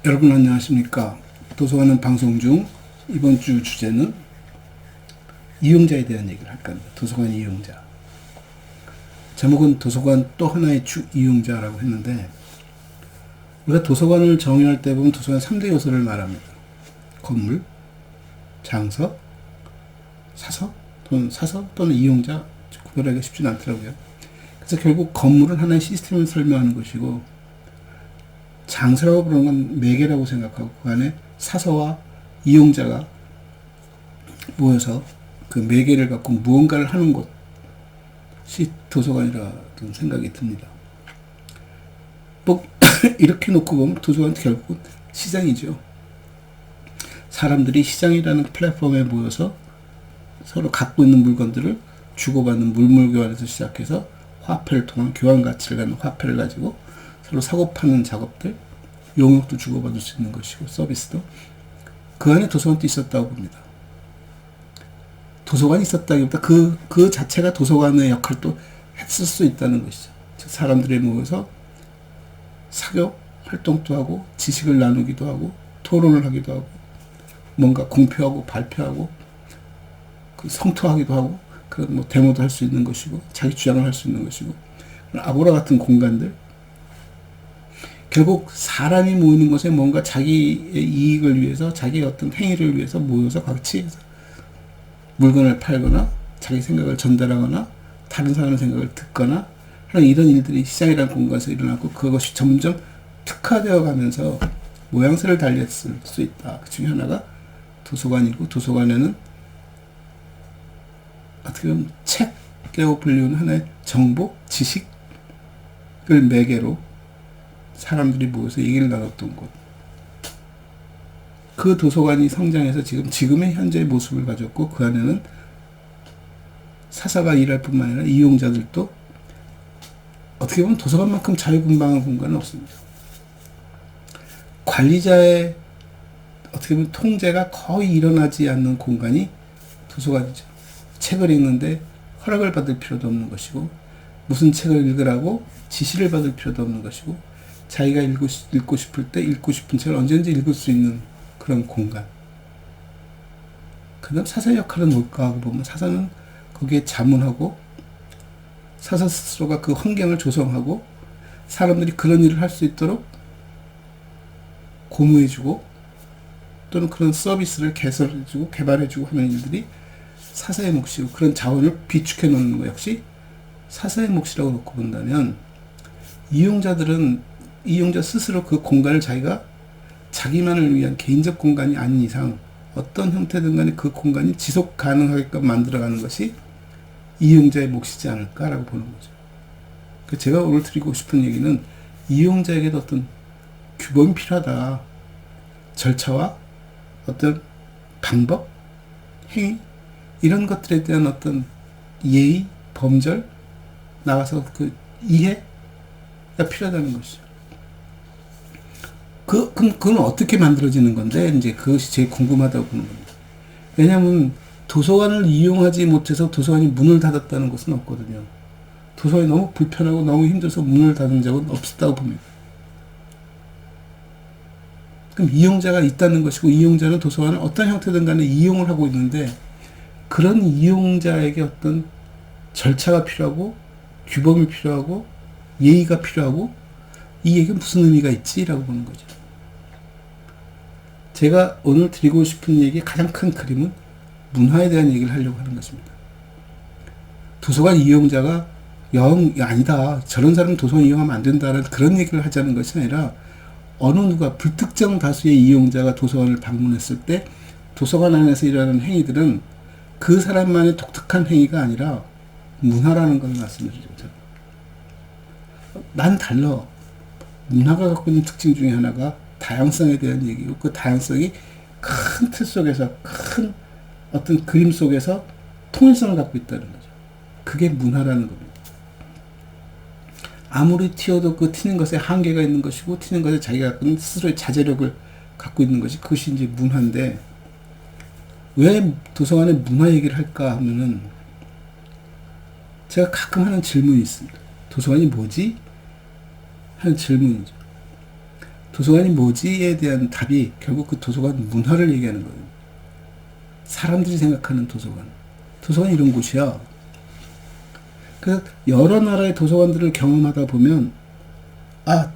여러분 안녕하십니까? 도서관은 방송 중 이번 주 주제는 이용자에 대한 얘기를 할 겁니다. 도서관 이용자. 제목은 도서관 또 하나의 이용자라고 했는데, 우리가 도서관을 정의할 때 보면 도서관 3대 요소를 말합니다. 건물, 장서, 사서 또는 이용자. 구별하기가 쉽지는 않더라고요. 그래서 결국 건물은 하나의 시스템을 설명하는 것이고, 장서라고 부르는 건 매개라고 생각하고, 그 안에 사서와 이용자가 모여서 그 매개를 갖고 무언가를 하는 곳이 도서관이라는 생각이 듭니다. 뭐 이렇게 놓고 보면 도서관은 결국은 시장이죠. 사람들이 시장이라는 플랫폼에 모여서 서로 갖고 있는 물건들을 주고받는 물물교환에서 시작해서 화폐를 통한 교환 가치를 갖는 화폐를 가지고 서로 사고 파는 작업들, 용역도 주고받을 수 있는 것이고 서비스도, 그 안에 도서관도 있었다고 봅니다. 도서관이 있었다기보다 그 자체가 도서관의 역할도 했을 수 있다는 것이죠. 즉 사람들이 모여서 사교 활동도 하고 지식을 나누기도 하고 토론을 하기도 하고 뭔가 공표하고 발표하고 그 성토하기도 하고 그런 뭐 데모도 할 수 있는 것이고 자기 주장을 할 수 있는 것이고, 아고라 같은 공간들, 결국 사람이 모이는 곳에 뭔가 자기의 이익을 위해서, 자기의 어떤 행위를 위해서 모여서 같이 물건을 팔거나 자기 생각을 전달하거나 다른 사람의 생각을 듣거나 하는 이런 일들이 시장이라는 공간에서 일어나고, 그것이 점점 특화되어 가면서 모양새를 달렸을 수 있다. 그 중에 하나가 도서관이고, 도서관에는 어떻게 보면 책이라고 불리는 하나의 정보, 지식을 매개로 사람들이 모여서 얘기를 나눴던 곳. 그 도서관이 성장해서 지금의 현재의 모습을 가졌고, 그 안에는 사사가 일할 뿐만 아니라 이용자들도 어떻게 보면 도서관만큼 자유분방한 공간은 없습니다. 관리자의 어떻게 보면 통제가 거의 일어나지 않는 공간이 도서관이죠. 책을 읽는데 허락을 받을 필요도 없는 것이고, 무슨 책을 읽으라고 지시를 받을 필요도 없는 것이고, 자기가 읽고 싶을 때 읽고 싶은 책을 언제든지 읽을 수 있는 그런 공간. 그 다음 사사의 역할은 뭘까 하고 보면, 사사는 거기에 자문하고 사사 스스로가 그 환경을 조성하고 사람들이 그런 일을 할 수 있도록 고무해주고 또는 그런 서비스를 개설해주고 개발해주고 하는 일들이 사사의 몫이고, 그런 자원을 비축해 놓는 것 역시 사사의 몫이라고 놓고 본다면, 이용자 스스로 그 공간을 자기가 자기만을 위한 개인적 공간이 아닌 이상 어떤 형태든 간에 그 공간이 지속 가능하게끔 만들어가는 것이 이용자의 몫이지 않을까라고 보는 거죠. 제가 오늘 드리고 싶은 얘기는 이용자에게도 어떤 규범이 필요하다. 절차와 어떤 방법, 행위, 이런 것들에 대한 어떤 예의, 범절, 나가서 그 이해가 필요하다는 것이죠. 그건 어떻게 만들어지는 건데, 이제 그것이 제일 궁금하다고 보는 겁니다. 왜냐하면 도서관을 이용하지 못해서 도서관이 문을 닫았다는 것은 없거든요. 도서관이 너무 불편하고 너무 힘들어서 문을 닫은 적은 없었다고 봅니다. 그럼 이용자가 있다는 것이고, 이용자는 도서관을 어떤 형태든 간에 이용을 하고 있는데, 그런 이용자에게 어떤 절차가 필요하고 규범이 필요하고 예의가 필요하고, 이 얘기가 무슨 의미가 있지라고 보는 거죠. 제가 오늘 드리고 싶은 얘기의 가장 큰 그림은 문화에 대한 얘기를 하려고 하는 것입니다. 도서관 이용자가 아니다, 저런 사람은 도서관 이용하면 안 된다는 그런 얘기를 하자는 것이 아니라, 어느 누가 불특정 다수의 이용자가 도서관을 방문했을 때 도서관 안에서 일어나는 행위들은 그 사람만의 독특한 행위가 아니라 문화라는 걸 말씀드리죠. 난 달라. 문화가 갖고 있는 특징 중에 하나가 다양성에 대한 얘기고, 그 다양성이 큰 틀 속에서, 큰 어떤 그림 속에서 통일성을 갖고 있다는 거죠. 그게 문화라는 겁니다. 아무리 튀어도 그 튀는 것에 한계가 있는 것이고, 튀는 것에 자기가 갖고 있는 스스로의 자제력을 갖고 있는 것이, 그것이 이제 문화인데, 왜 도서관의 문화 얘기를 할까 하면은, 제가 가끔 하는 질문이 있습니다. 도서관이 뭐지? 하는 질문이죠. 도서관이 뭐지에 대한 답이 결국 그 도서관 문화를 얘기하는 거예요. 사람들이 생각하는 도서관. 도서관이 이런 곳이야. 그래서 여러 나라의 도서관들을 경험하다 보면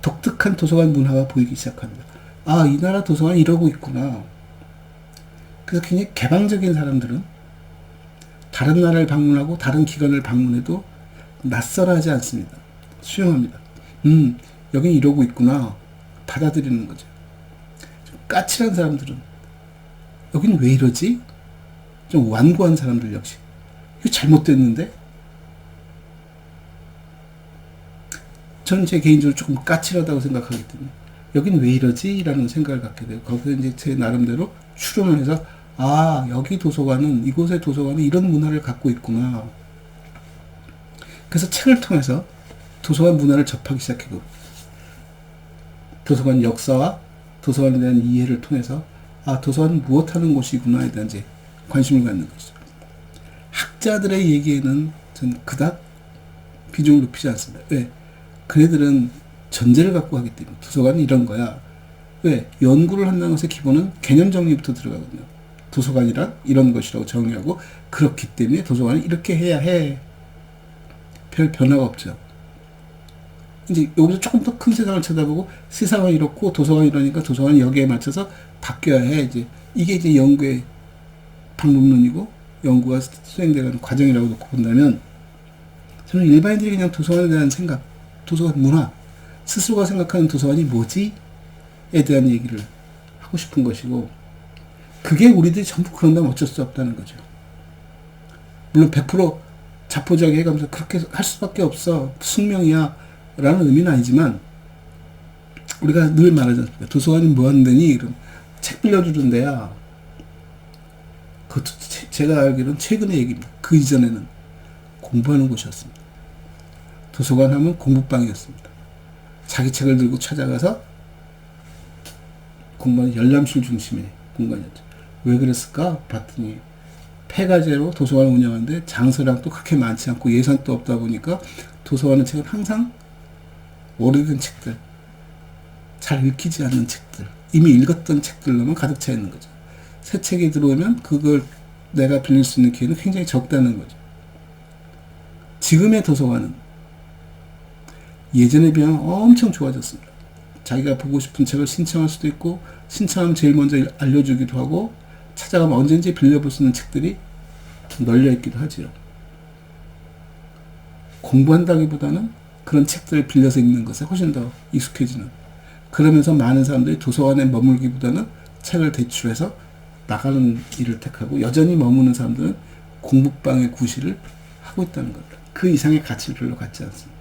독특한 도서관 문화가 보이기 시작합니다. 이 나라 도서관이 이러고 있구나. 그래서 굉장히 개방적인 사람들은 다른 나라를 방문하고 다른 기관을 방문해도 낯설어하지 않습니다. 수용합니다. 여긴 이러고 있구나. 받아들이는 거죠. 좀 까칠한 사람들은 여긴 왜 이러지? 좀 완고한 사람들 역시 이거 잘못됐는데? 저는 제 개인적으로 조금 까칠하다고 생각하기 때문에 여긴 왜 이러지? 라는 생각을 갖게 돼요. 거기서 이제 제 나름대로 추론을 해서 여기 도서관은, 이곳의 도서관은 이런 문화를 갖고 있구나. 그래서 책을 통해서 도서관 문화를 접하기 시작했고, 도서관 역사와 도서관에 대한 이해를 통해서 도서관은 무엇하는 곳이구나에 대한 이제 관심을 갖는 것이죠. 학자들의 얘기에는 전 그닥 비중을 높이지 않습니다. 왜? 그네들은 전제를 갖고 하기 때문에 도서관은 이런 거야. 왜? 연구를 한다는 것의 기본은 개념 정리부터 들어가거든요. 도서관이란 이런 것이라고 정의하고, 그렇기 때문에 도서관은 이렇게 해야 해. 별 변화가 없죠. 이제 여기서 조금 더 큰 세상을 쳐다보고, 세상은 이렇고 도서관이 이러니까 도서관은 여기에 맞춰서 바뀌어야 해. 이게 이제 연구의 방법론이고 연구가 수행되는 과정이라고 놓고 본다면, 저는 일반인들이 그냥 도서관에 대한 생각, 도서관 문화, 스스로가 생각하는 도서관이 뭐지? 에 대한 얘기를 하고 싶은 것이고, 그게 우리들이 전부 그런다면 어쩔 수 없다는 거죠. 물론 100% 자포자기 해가면서 그렇게 할 수밖에 없어, 숙명이야 라는 의미는 아니지만, 우리가 늘 말하지 않습니까? 도서관이 뭐 하는 데니? 그럼 책 빌려주는 데야. 그것도 제가 알기로는 최근의 얘기입니다. 그 이전에는 공부하는 곳이었습니다. 도서관 하면 공부방이었습니다. 자기 책을 들고 찾아가서 공부하는 열람실 중심의 공간이었죠. 왜 그랬을까? 봤더니 폐가제로 도서관을 운영하는데 장소량도 그렇게 많지 않고 예산도 없다 보니까 도서관의 책은 항상 오래된 책들, 잘 읽히지 않는 책들, 이미 읽었던 책들로만 가득 차 있는 거죠. 새 책이 들어오면 그걸 내가 빌릴 수 있는 기회는 굉장히 적다는 거죠. 지금의 도서관은 예전에 비하면 엄청 좋아졌습니다. 자기가 보고 싶은 책을 신청할 수도 있고, 신청하면 제일 먼저 알려주기도 하고, 찾아가면 언제든지 빌려볼 수 있는 책들이 널려있기도 하지요. 공부한다기보다는 그런 책들을 빌려서 읽는 것에 훨씬 더 익숙해지는, 그러면서 많은 사람들이 도서관에 머물기보다는 책을 대출해서 나가는 일을 택하고, 여전히 머무는 사람들은 공부방의 구실을 하고 있다는 겁니다. 그 이상의 가치를 별로 갖지 않습니다.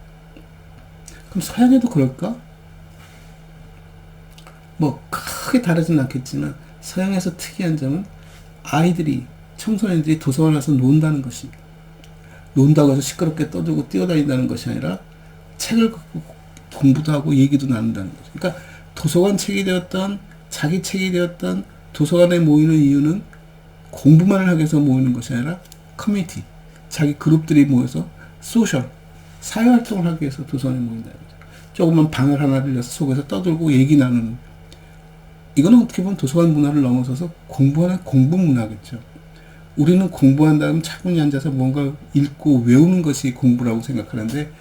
그럼 서양에도 그럴까? 뭐 크게 다르진 않겠지만, 서양에서 특이한 점은 아이들이, 청소년들이 도서관에 와서 논다는 것입니다. 논다고 해서 시끄럽게 떠들고 뛰어다닌다는 것이 아니라 책을 갖고 공부도 하고 얘기도 나눈다는 거죠. 그러니까 도서관 책이 되었던, 자기 책이 되었던, 도서관에 모이는 이유는 공부만을 하기 위해서 모이는 것이 아니라 커뮤니티, 자기 그룹들이 모여서 소셜, 사회활동을 하기 위해서 도서관에 모인다는 거죠. 조그만 방을 하나 빌려서 속에서 떠들고 얘기 나누는, 이거는 어떻게 보면 도서관 문화를 넘어서서 공부하는 공부 문화겠죠. 우리는 공부한다면 차분히 앉아서 뭔가 읽고 외우는 것이 공부라고 생각하는데,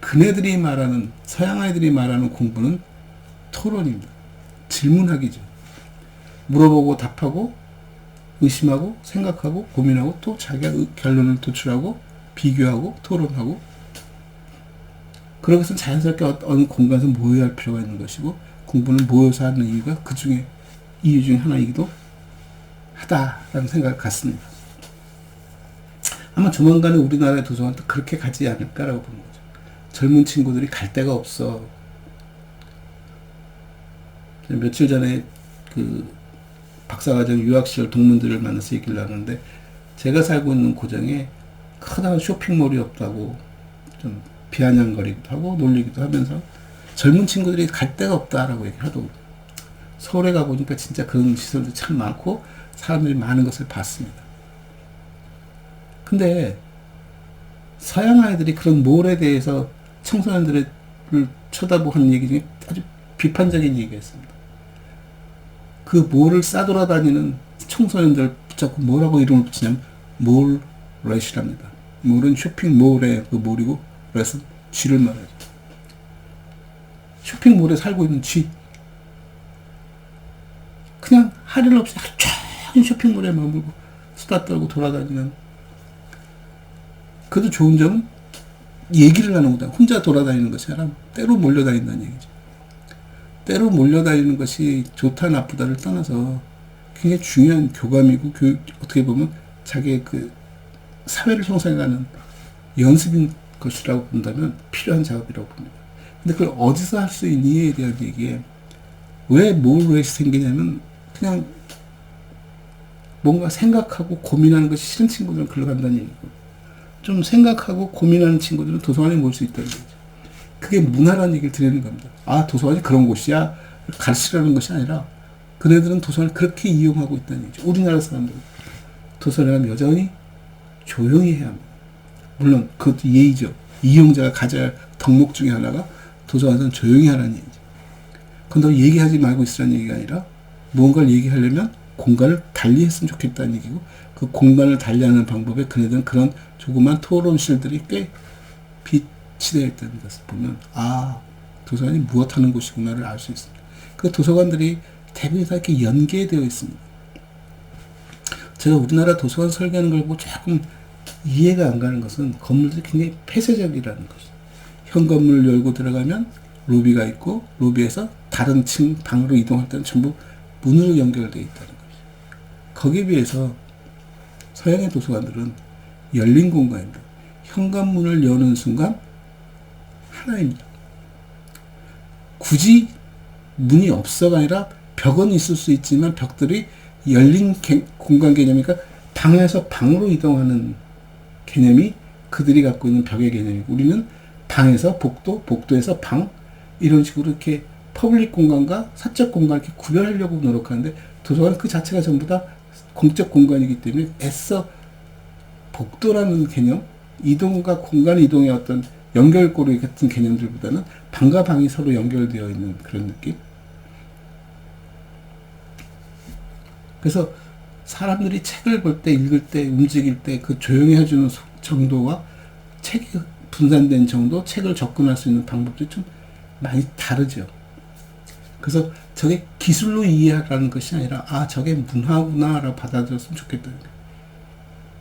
그네들이 말하는, 서양 아이들이 말하는 공부는 토론입니다. 질문하기죠. 물어보고 답하고, 의심하고, 생각하고, 고민하고, 또 자기가 결론을 도출하고, 비교하고, 토론하고, 그러기 위해서는 자연스럽게 어느 공간에서 모여야 할 필요가 있는 것이고, 공부는 모여서 하는 이유가 그 중에, 이유 중에 하나이기도 하다라는 생각을 갖습니다. 아마 조만간에 우리나라의 도서관도 그렇게 가지 않을까라고 보는 거죠. 젊은 친구들이 갈 데가 없어. 며칠 전에 그 박사과정 유학시절 동문들을 만나서 얘기를 나누는데, 제가 살고 있는 고장에 커다란 쇼핑몰이 없다고 좀 비아냥거리기도 하고 놀리기도 하면서, 젊은 친구들이 갈 데가 없다라고 얘기를 하더라고요. 서울에 가보니까 진짜 그런 시설도 참 많고 사람들이 많은 것을 봤습니다. 근데 서양 아이들이 그런 몰에 대해서 청소년들을 쳐다보고 하는 얘기 중에 아주 비판적인 얘기했습니다. 그 몰을 싸돌아다니는 청소년들 붙잡고 뭐라고 이름을 붙이냐면 몰렛이랍니다. 몰은 쇼핑몰의 그 몰이고 렛은 쥐를 말하죠. 쇼핑몰에 살고 있는 쥐. 그냥 할 일 없이 하루 종일 쇼핑몰에 머물고 수다 떨고 돌아다니는. 그래도 좋은 점은 얘기를 하는 거다. 혼자 돌아다니는 것이 아니라 때로 몰려다닌다는 얘기죠. 때로 몰려다니는 것이 좋다 나쁘다를 떠나서 굉장히 중요한 교감이고 어떻게 보면 자기의 그 사회를 형성해가는 연습인 것이라고 본다면 필요한 작업이라고 봅니다. 근데 그걸 어디서 할 수 있니에 대한 얘기에 왜 몰렛이 생기냐면 그냥 뭔가 생각하고 고민하는 것이 싫은 친구들은 글로 간다는 얘기고 좀 생각하고 고민하는 친구들은 도서관에 모일 수 있다는 얘기죠. 그게 문화라는 얘기를 드리는 겁니다. 아, 도서관이 그런 곳이야? 가르치라는 것이 아니라 그네들은 도서관을 그렇게 이용하고 있다는 얘기죠. 우리나라 사람들은 도서관에 가면 여전히 조용히 해야 합니다. 물론 그것도 예의죠. 이용자가 가져야 할 덕목 중에 하나가 도서관에서는 조용히 하라는 얘기죠. 그건 너 얘기하지 말고 있으라는 얘기가 아니라 무언가를 얘기하려면 공간을 달리 했으면 좋겠다는 얘기고 그 공간을 달리하는 방법에 그네들은 그런 조그만 토론실들이 꽤 빛이 되어 있다는 것을 보면 아, 도서관이 무엇하는 곳이구나를 알 수 있습니다. 그 도서관들이 대부분 다 이렇게 연계되어 있습니다. 제가 우리나라 도서관 설계하는 걸 보고 조금 이해가 안 가는 것은 건물들이 굉장히 폐쇄적이라는 것이죠. 현 건물을 열고 들어가면 로비가 있고 로비에서 다른 층 방으로 이동할 때는 전부 문으로 연결되어 있다는 것이죠. 거기에 비해서 서양의 도서관들은 열린 공간입니다. 현관문을 여는 순간 하나입니다. 굳이 문이 없어가 아니라 벽은 있을 수 있지만 벽들이 열린 공간 개념이니까 방에서 방으로 이동하는 개념이 그들이 갖고 있는 벽의 개념이고 우리는 방에서 복도, 복도에서 방 이런 식으로 이렇게 퍼블릭 공간과 사적 공간을 이렇게 구별하려고 노력하는데 도서관 그 자체가 전부 다 공적 공간이기 때문에 애써 복도라는 개념, 이동과 공간 이동의 어떤 연결고리 같은 개념들보다는 방과 방이 서로 연결되어 있는 그런 느낌. 그래서 사람들이 책을 볼 때, 읽을 때, 움직일 때 그 조용히 해주는 정도와 책이 분산된 정도, 책을 접근할 수 있는 방법도 좀 많이 다르죠. 그래서 저게 기술로 이해하라는 것이 아니라 아, 저게 문화구나라고 받아들였으면 좋겠다.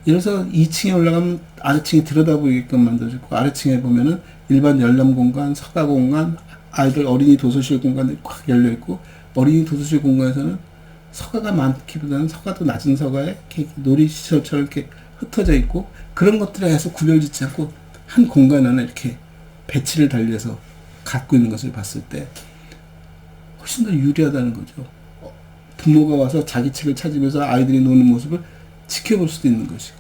예를 들어서 2층에 올라가면 아래층이 들여다보게끔 만들어졌고 아래층에 보면은 일반 열람 공간, 서가 공간, 아이들 어린이 도서실 공간들이 꽉 열려있고 어린이 도서실 공간에서는 서가가 많기보다는 서가도 낮은 서가에 이렇게 놀이시설처럼 이렇게 흩어져 있고 그런 것들에 해서 구별짓지 않고 한 공간 안에 이렇게 배치를 달리해서 갖고 있는 것을 봤을 때 훨씬 더 유리하다는 거죠. 부모가 와서 자기 책을 찾으면서 아이들이 노는 모습을 지켜볼 수도 있는 것이고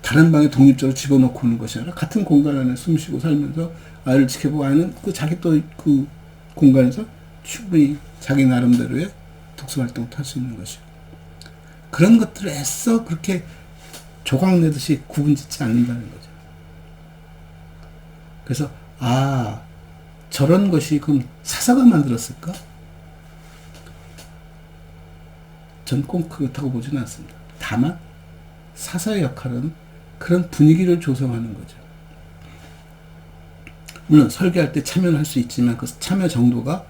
다른 방에 독립적으로 집어넣고 오는 것이 아니라 같은 공간 안에 숨쉬고 살면서 아이를 지켜보고 아이는 그 자기 또 그 공간에서 충분히 자기 나름대로의 독서활동을 할 수 있는 것이고 그런 것들을 애써 그렇게 조각내듯이 구분짓지 않는다는 거죠. 그래서 아, 저런 것이 그럼 사사가 만들었을까? 전 꼭 그렇다고 보지는 않습니다. 다만 사사의 역할은 그런 분위기를 조성하는 거죠. 물론 설계할 때 참여를 할 수 있지만 그 참여 정도가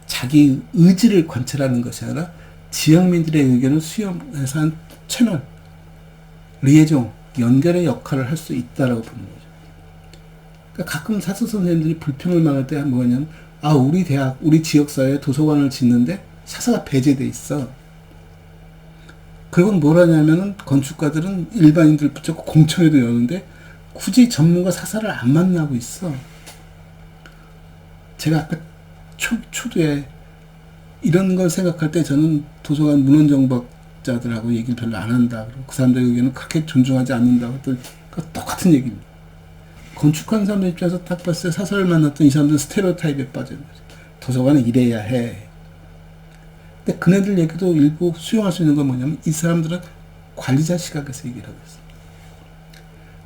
자기 의지를 관철하는 것이 아니라 지역민들의 의견을 수용해서 한 채널, 리에종, 연결의 역할을 할 수 있다라고 보는 거죠. 그러니까 가끔 사서 선생님들이 불평을 말할 때 뭐냐면 아, 우리 대학, 우리 지역사회에 도서관을 짓는데 사사가 배제돼 있어. 그건 뭘 하냐면은 건축가들은 일반인들 붙잡고 공청회도 여는데 굳이 전문가 사사를 안 만나고 있어. 제가 아까 초두에 이런 걸 생각할 때 저는 도서관 문헌정박자들하고 얘기를 별로 안 한다. 그 사람들의 의견은 그렇게 존중하지 않는다고 했더니 똑같은 얘기입니다. 건축하는 사람들 입장에서 딱 봤을 때 사사를 만났던 이 사람들은 스테레오타입에 빠지는 거죠. 도서관은 이래야 해. 근데 그네들 얘기도 일부 수용할 수 있는 건 뭐냐면 이 사람들은 관리자 시각에서 얘기를 하고 있습니다.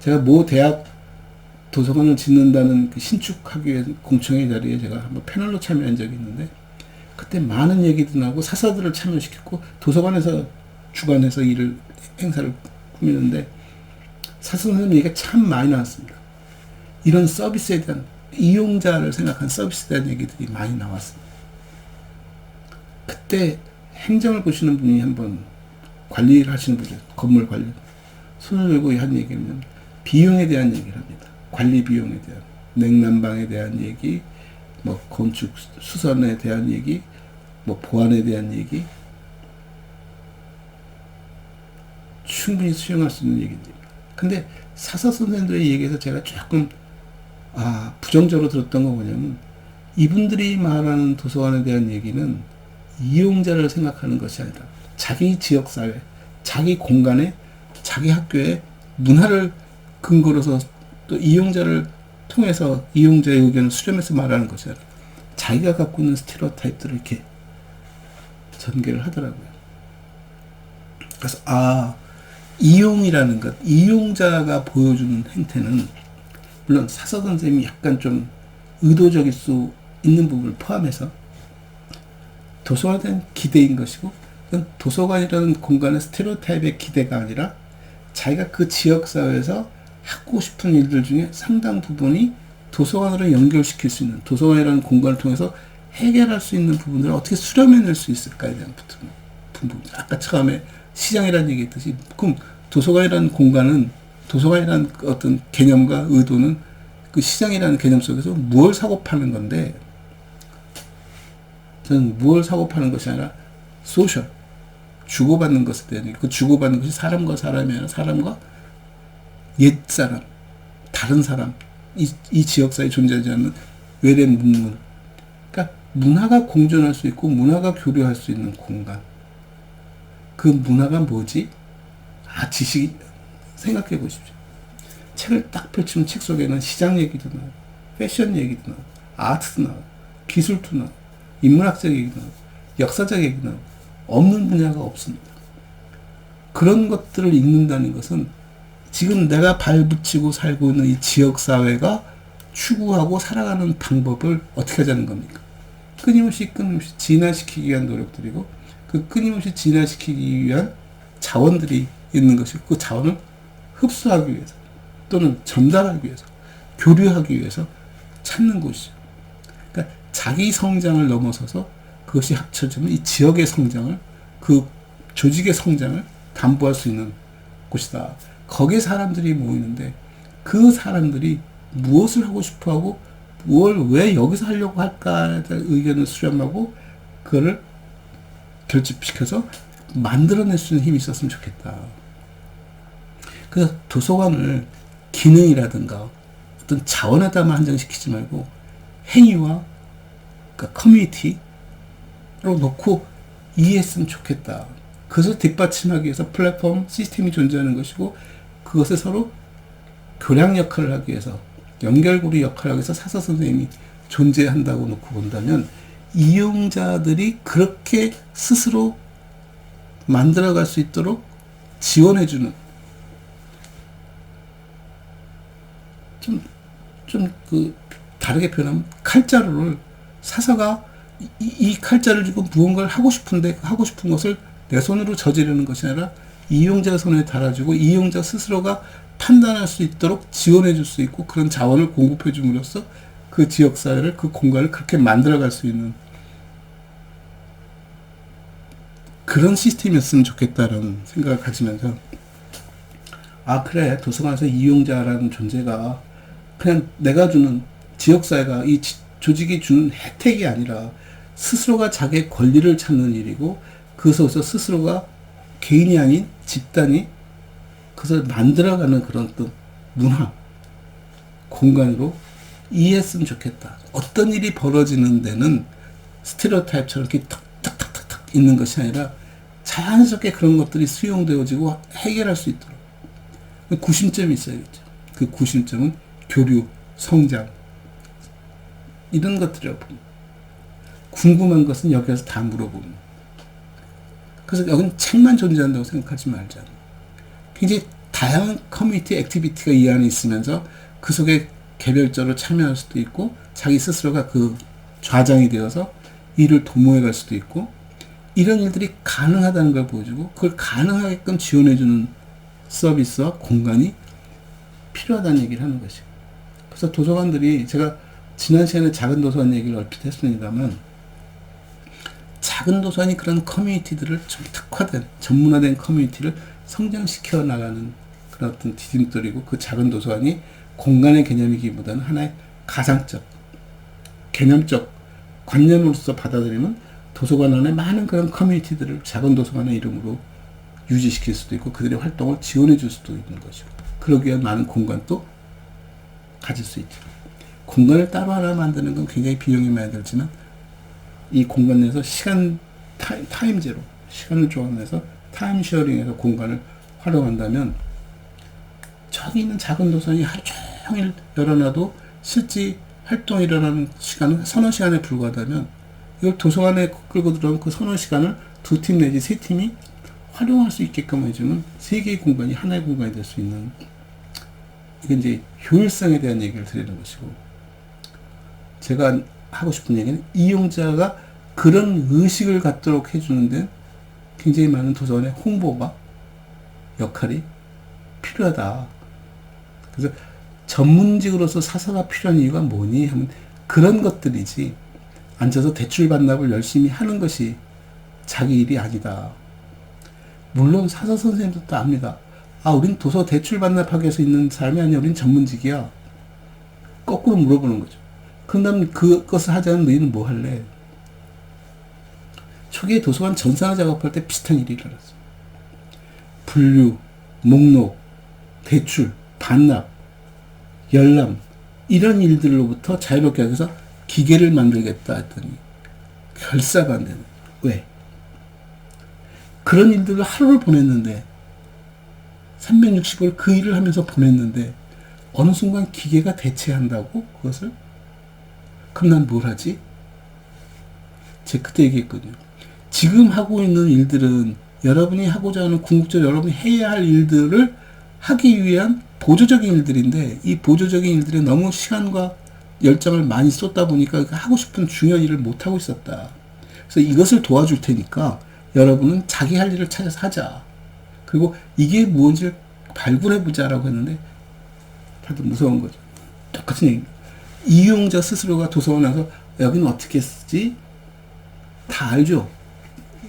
제가 모 대학 도서관을 짓는다는 그 신축하기 위해 공청회 자리에 제가 한번 패널로 참여한 적이 있는데, 그때 많은 얘기도 나고 사사들을 참여시켰고 도서관에서 주관해서 행사를 꾸미는데 사사 선생님 얘기가 참 많이 나왔습니다. 이런 서비스에 대한, 이용자를 생각한 서비스에 대한 얘기들이 많이 나왔습니다. 그때 행정을 보시는 분이 한번, 관리를 하시는 분이, 건물 관리, 손을 들고 한 얘기는 비용에 대한 얘기를 합니다. 관리 비용에 대한, 냉난방에 대한 얘기, 뭐 건축 수선에 대한 얘기, 뭐 보안에 대한 얘기, 충분히 수용할 수 있는 얘기입니다. 근데 사사 선생님들의 얘기에서 제가 조금 부정적으로 들었던 건 뭐냐면, 이분들이 말하는 도서관에 대한 얘기는 이용자를 생각하는 것이 아니라 자기 지역사회, 자기 공간에, 자기 학교에 문화를 근거로서 또 이용자를 통해서 이용자의 의견을 수렴해서 말하는 것이 아니라 자기가 갖고 있는 스테레오타입들을 이렇게 전개를 하더라고요. 그래서 이용이라는 것, 이용자가 보여주는 행태는 물론 사서 선생님이 약간 좀 의도적일 수 있는 부분을 포함해서 도서관에 대한 기대인 것이고, 도서관이라는 공간의 스테레오타입의 기대가 아니라 자기가 그 지역사회에서 하고 싶은 일들 중에 상당 부분이 도서관으로 연결시킬 수 있는, 도서관이라는 공간을 통해서 해결할 수 있는 부분들을 어떻게 수렴해낼 수 있을까에 대한 부분. 아까 처음에 시장이라는 얘기 했듯이, 그럼 도서관이라는 공간은, 도서관이라는 어떤 개념과 의도는 그 시장이라는 개념 속에서 무엇을 사고 파는 건데, 저는 무엇을 사고 파는 것이 아니라 소셜, 주고받는 것에 대한, 그 주고받는 것이 사람과 사람이 아니라 사람과 옛사람, 다른 사람, 이 지역사회에 존재하지 않는 외래 문물. 그러니까 문화가 공존할 수 있고 문화가 교류할 수 있는 공간. 그 문화가 뭐지? 지식이, 생각해 보십시오. 책을 딱 펼치면 책 속에는 시장 얘기도 나와요, 패션 얘기도 나와요, 아트도 나와요, 기술도 나와요, 인문학적 얘기도 나와요, 역사적 얘기도 나와요. 없는 분야가 없습니다. 그런 것들을 읽는다는 것은 지금 내가 발붙이고 살고 있는 이 지역사회가 추구하고 살아가는 방법을 어떻게 하자는 겁니까? 끊임없이 진화시키기 위한 노력들이고, 그 끊임없이 진화시키기 위한 자원들이 있는 것이고, 그 자원을 흡수하기 위해서 또는 전달하기 위해서, 교류하기 위해서 찾는 곳이죠. 그러니까 자기 성장을 넘어서서 그것이 합쳐지면 이 지역의 성장을, 그 조직의 성장을 담보할 수 있는 곳이다. 거기에 사람들이 모이는데, 그 사람들이 무엇을 하고 싶어 하고 뭘 왜 여기서 하려고 할까에 대한 의견을 수렴하고 그거를 결집시켜서 만들어낼 수 있는 힘이 있었으면 좋겠다. 그래서 도서관을 기능이라든가 어떤 자원에다만 한정시키지 말고 행위와, 그러니까 커뮤니티로 놓고 이해했으면 좋겠다. 그것을 뒷받침하기 위해서 플랫폼 시스템이 존재하는 것이고, 그것을 서로 교량 역할을 하기 위해서, 연결고리 역할을 하기 위해서 사서 선생님이 존재한다고 놓고 본다면, 이용자들이 그렇게 스스로 만들어갈 수 있도록 지원해주는, 다르게 표현하면 칼자루를, 사서가 이 칼자루를 쥐고 무언가를 하고 싶은데, 하고 싶은 것을 내 손으로 저지르는 것이 아니라 이용자 손에 달아주고 이용자 스스로가 판단할 수 있도록 지원해 줄 수 있고, 그런 자원을 공급해 줌으로써 그 지역사회를, 그 공간을 그렇게 만들어갈 수 있는 그런 시스템이었으면 좋겠다라는 생각을 가지면서, 그래, 도서관에서 이용자라는 존재가 그냥 내가 주는, 지역사회가 이 조직이 주는 혜택이 아니라 스스로가 자기의 권리를 찾는 일이고, 그 속에서 스스로가 개인이 아닌 집단이 그것을 만들어가는 그런 또 문화, 공간으로 이해했으면 좋겠다. 어떤 일이 벌어지는 데는 스테레오타입처럼 이렇게 탁탁탁탁 있는 것이 아니라 자연스럽게 그런 것들이 수용되어지고 해결할 수 있도록 구심점이 있어야겠죠. 그 구심점은 교류, 성장, 이런 것들이라고 봅니다. 궁금한 것은 여기서 다 물어보는. 그래서 여기는 책만 존재한다고 생각하지 말자. 굉장히 다양한 커뮤니티 액티비티가 이 안에 있으면서 그 속에 개별적으로 참여할 수도 있고 자기 스스로가 그 좌장이 되어서 일을 도모해 갈 수도 있고 이런 일들이 가능하다는 걸 보여주고 그걸 가능하게끔 지원해주는 서비스와 공간이 필요하다는 얘기를 하는 것이고 그래서 도서관들이 제가 지난 시간에 작은 도서관 얘기를 얼핏 했습니다만 작은 도서관이 그런 커뮤니티들을 좀 특화된 전문화된 커뮤니티를 성장시켜 나가는 그런 어떤 디딤돌이고 그 작은 도서관이 공간의 개념이기보다는 하나의 가상적 개념적 관념으로서 받아들이면 도서관 안에 많은 그런 커뮤니티들을 작은 도서관의 이름으로 유지시킬 수도 있고 그들의 활동을 지원해 줄 수도 있는 것이고 그러기 위한 많은 공간도 가질 수 있죠. 공간을 따로 하나 만드는 건 굉장히 비용이 많이 들지만 이 공간 내에서 시간 타임제로 시간을 조합해서 타임 쉐어링해서 공간을 활용한다면 저기 있는 작은 도서관이 하루 종일 열어놔도 실제 활동이 일어나는 시간은 서너 시간에 불과하다면 이걸 도서관에 끌고 들어온 그 서너 시간을 두 팀 내지 세 팀이 활용할 수 있게끔 해주는 세 개의 공간이 하나의 공간이 될 수 있는 이건 이제 효율성에 대한 얘기를 드리는 것이고 제가 하고 싶은 얘기는 이용자가 그런 의식을 갖도록 해주는 데 굉장히 많은 도서관의 홍보가 역할이 필요하다. 그래서 전문직으로서 사서가 필요한 이유가 뭐니 하면 그런 것들이지 앉아서 대출 반납을 열심히 하는 것이 자기 일이 아니다. 물론 사서 선생님들도 압니다. 아, 우린 도서 대출 반납하기 위해서 있는 사람이 아니야. 우린 전문직이야. 거꾸로 물어보는 거죠. 그럼 그것을 하자는 너희는 뭐 할래? 초기에 도서관 전산화 작업할 때 비슷한 일이 일어났어요. 분류, 목록, 대출, 반납, 열람 이런 일들로부터 자유롭게 하기 위해서 기계를 만들겠다 했더니 결사가 안 되는. 왜? 그런 일들을 하루를 보냈는데 365일 그 일을 하면서 보냈는데 어느 순간 기계가 대체한다고 그것을? 그럼 난 뭘 하지? 제가 그때 얘기했거든요. 지금 하고 있는 일들은 여러분이 하고자 하는 궁극적으로 여러분이 해야 할 일들을 하기 위한 보조적인 일들인데 이 보조적인 일들에 너무 시간과 열정을 많이 쏟다 보니까 하고 싶은 중요한 일을 못하고 있었다. 그래서 이것을 도와줄 테니까 여러분은 자기 할 일을 찾아서 하자. 그리고 이게 무엇인지 발굴해보자라고 했는데 다들 무서운 거죠. 똑같은 얘기입니다. 이용자 스스로가 도서관 와서 여기는 어떻게 쓰지? 다 알죠.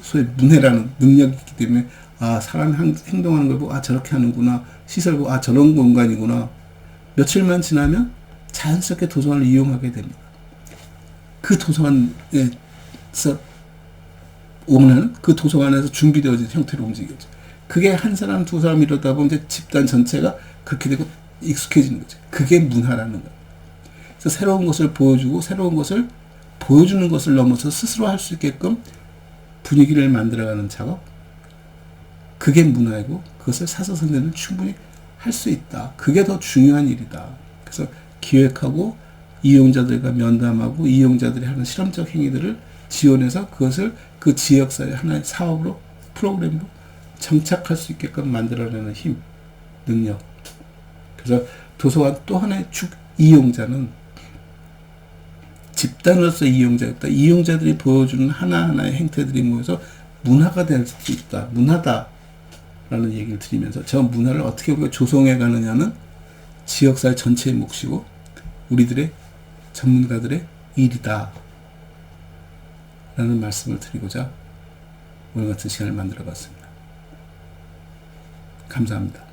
소위 문해라는 능력이 있기 때문에 아 사람이 행동하는 걸 보고 아 저렇게 하는구나. 시설 보고 아 저런 공간이구나. 며칠만 지나면 자연스럽게 도서관을 이용하게 됩니다. 그 도서관에서 오는 그 도서관에서 준비되어진 형태로 움직이죠. 그게 한 사람 두 사람 이러다 보면 이제 집단 전체가 그렇게 되고 익숙해지는 거죠. 그게 문화라는 거예요. 그래서 새로운 것을 보여주고 새로운 것을 보여주는 것을 넘어서 스스로 할 수 있게끔 분위기를 만들어가는 작업. 그게 문화이고 그것을 사서 선생님은 충분히 할 수 있다. 그게 더 중요한 일이다. 그래서 기획하고 이용자들과 면담하고 이용자들이 하는 실험적 행위들을 지원해서 그것을 그 지역사회 하나의 사업으로 프로그램으로 정착할 수 있게끔 만들어내는 힘, 능력. 그래서 도서관 또 하나의 이용자는 집단으로서 이용자였다. 이용자들이 보여주는 하나하나의 행태들이 모여서 문화가 될 수 있다. 문화다라는 얘기를 드리면서 저 문화를 어떻게 우리가 조성해 가느냐는 지역사회 전체의 몫이고 우리들의 전문가들의 일이다. 라는 말씀을 드리고자 오늘 같은 시간을 만들어 봤습니다. 감사합니다.